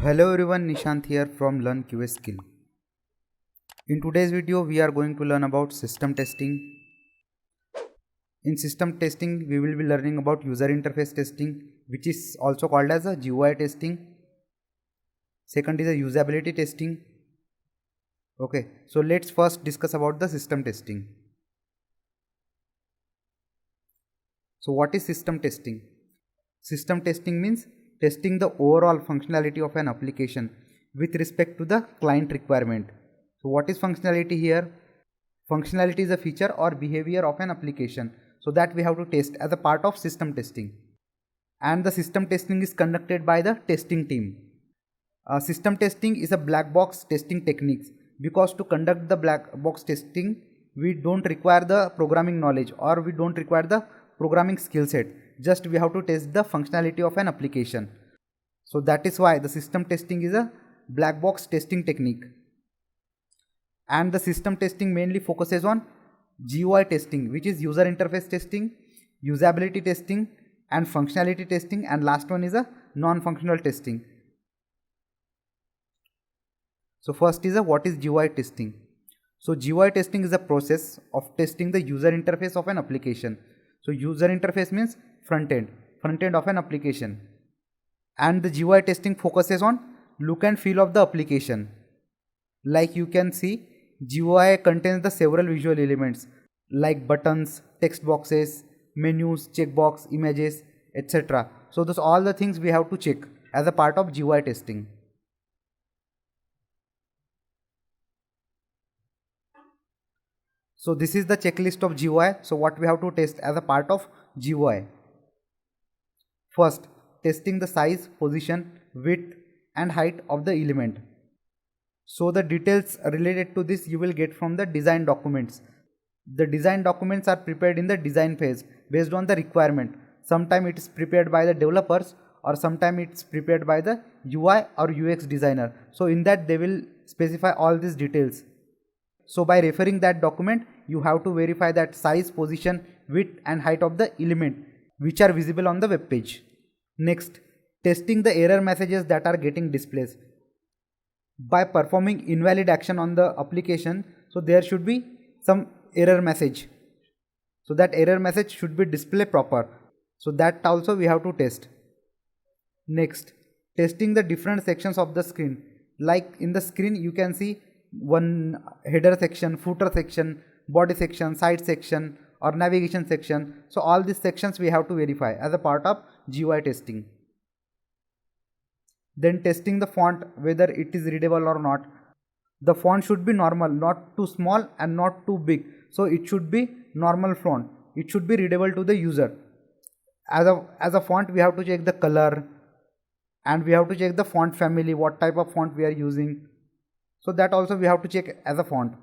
Hello everyone, Nishant here from Learn QA Skill. In today's video, we are going to learn about system testing. In system testing, we will be learning about user interface testing, which is also called as a GUI testing. Second is a usability testing. Okay, so let's first discuss about the system testing. So what is system testing? System testing means testing the overall functionality of an application with respect to the client requirement. So what is functionality here? Functionality is a feature or behavior of an application. So that we have to test as a part of system testing. And the system testing is conducted by the testing team. System testing is a black box testing techniques, because to conduct the black box testing, we don't require the programming knowledge or we don't require the programming skill set. Just we have to test the functionality of an application. So that is why the system testing is a black box testing technique. And the system testing mainly focuses on GUI testing, which is user interface testing, usability testing, and functionality testing, and last one is a non-functional testing. So first is what is GUI testing. So GUI testing is a process of testing the user interface of an application. So user interface means front end of an application. And the GUI testing focuses on look and feel of the application. Like you can see, GUI contains the several visual elements like buttons, text boxes, menus, checkbox, images, etc. So those all the things we have to check as a part of GUI testing. So this is the checklist of GUI. So what we have to test as a part of GUI. First, testing the size, position, width and height of the element. So the details related to this you will get from the design documents. The design documents are prepared in the design phase based on the requirement. Sometimes it is prepared by the developers or sometimes it's prepared by the UI or UX designer. So in that they will specify all these details. So by referring that document, you have to verify that size, position, width and height of the element which are visible on the web page. Next, testing the error messages that are getting displayed. By performing invalid action on the application, so there should be some error message. So that error message should be displayed proper. So that also we have to test. Next, testing the different sections of the screen. Like in the screen you can see one header section, footer section, body section, side section or navigation section. So all these sections we have to verify as a part of GUI testing. Then testing the font, whether it is readable or not. The font should be normal, not too small and not too big. So it should be normal font. It should be readable to the user. As a font we have to check the color and we have to check the font family, what type of font we are using. So that also we have to check as a font.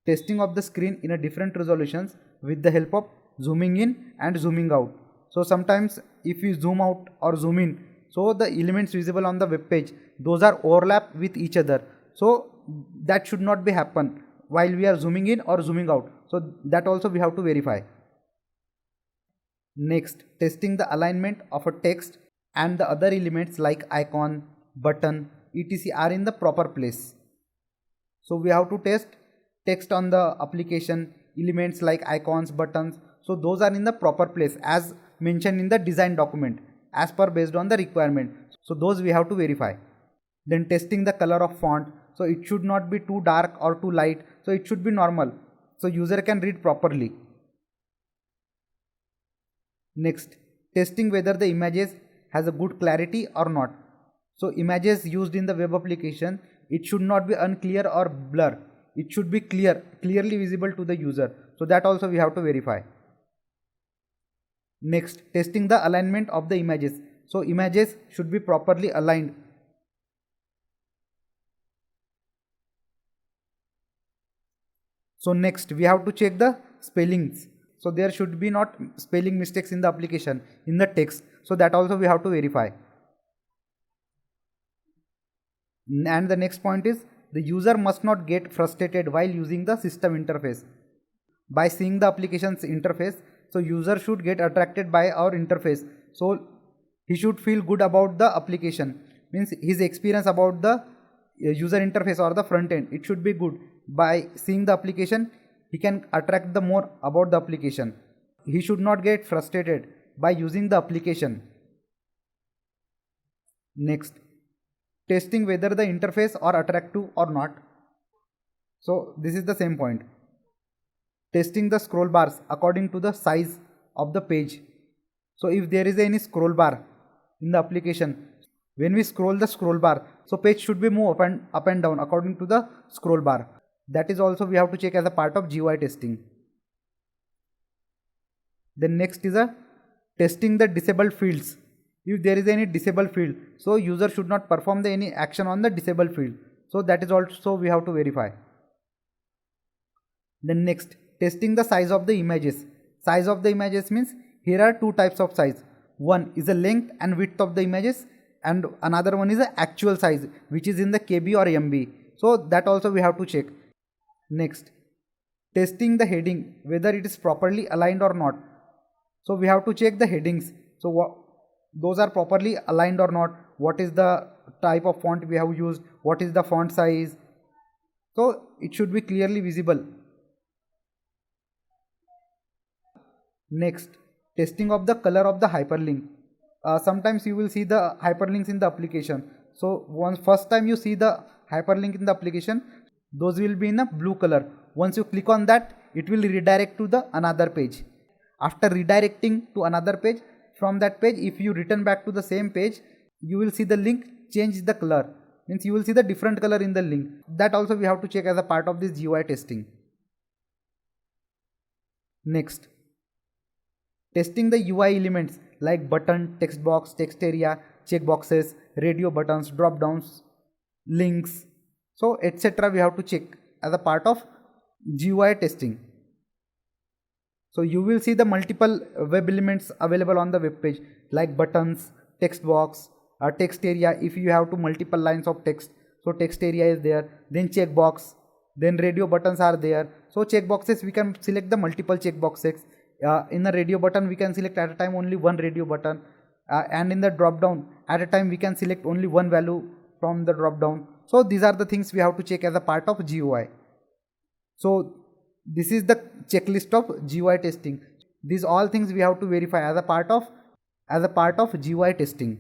Testing of the screen in a different resolutions with the help of zooming in and zooming out. So sometimes if you zoom out or zoom in, so the elements visible on the web page, those are overlap with each other. So that should not be happen while we are zooming in or zooming out. So that also we have to verify. Next, testing the alignment of a text and the other elements like icon, button, etc. are in the proper place. So we have to test text on the application, elements like icons, buttons. So those are in the proper place as mentioned in the design document as per based on the requirement. So those we have to verify. Then testing the color of font. So it should not be too dark or too light. So it should be normal. So user can read properly. Next, testing whether the images has a good clarity or not. So images used in the web application, it should not be unclear or blur. It should be clearly visible to the user. So that also we have to verify. Next, testing the alignment of the images. So images should be properly aligned. So next we have to check the spellings. So there should be not spelling mistakes in the application, in the text. So that also we have to verify. And the next point is the user must not get frustrated while using the system interface. By seeing the application's interface, so user should get attracted by our interface. So he should feel good about the application. means his experience about the user interface or the front end, it should be good. By seeing the application, he can attract the more about the application. He should not get frustrated by using the application. Next, testing whether the interface are attractive or not. So this is the same point. Testing the scroll bars according to the size of the page. So if there is any scroll bar in the application, when we scroll the scroll bar, so page should be move up and down according to the scroll bar. That is also we have to check as a part of GUI testing. Then next is a testing the disabled fields. If there is any disabled field, so user should not perform any action on the disabled field. So that is also we have to verify. Then next, testing the size of the images. Size of the images means here are two types of size. One is the length and width of the images, and another one is the actual size, which is in the KB or MB. So that also we have to check. Next, testing the heading, whether it is properly aligned or not. So we have to check the headings. So those are properly aligned or not. What is the type of font we have used? What is the font size? So it should be clearly visible. Next, testing of the color of the hyperlink. Sometimes you will see the hyperlinks in the application. So once first time you see the hyperlink in the application, those will be in a blue color. Once you click on that, it will redirect to the another page. After redirecting to another page, from that page, if you return back to the same page, you will see the link change the color. Means you will see the different color in the link. That also we have to check as a part of this GUI testing. Next, testing the UI elements like button, text box, text area, checkboxes, radio buttons, drop downs, links, so etc. we have to check as a part of GUI testing. So you will see the multiple web elements available on the web page like buttons, text box, text area if you have to multiple lines of text. So text area is there, then checkbox, then radio buttons are there. So checkboxes we can select the multiple checkboxes. In the radio button we can select at a time only one radio button, and in the drop down at a time we can select only one value from the drop down. So these are the things we have to check as a part of GUI. So this is the checklist of GUI testing. These all things we have to verify as a part of GUI testing.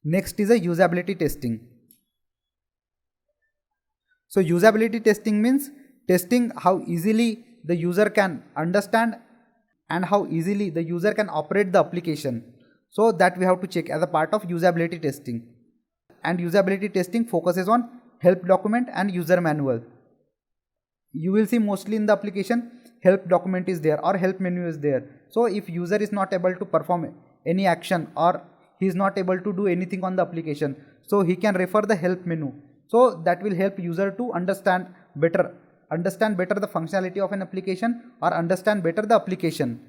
Next is a usability testing. So usability testing means testing how easily the user can understand and how easily the user can operate the application. So that we have to check as a part of usability testing. And usability testing focuses on help document and user manual. You will see mostly in the application help document is there or help menu is there. So if user is not able to perform any action or he is not able to do anything on the application, so he can refer the help menu. So that will help user to understand better the functionality of an application or understand better the application.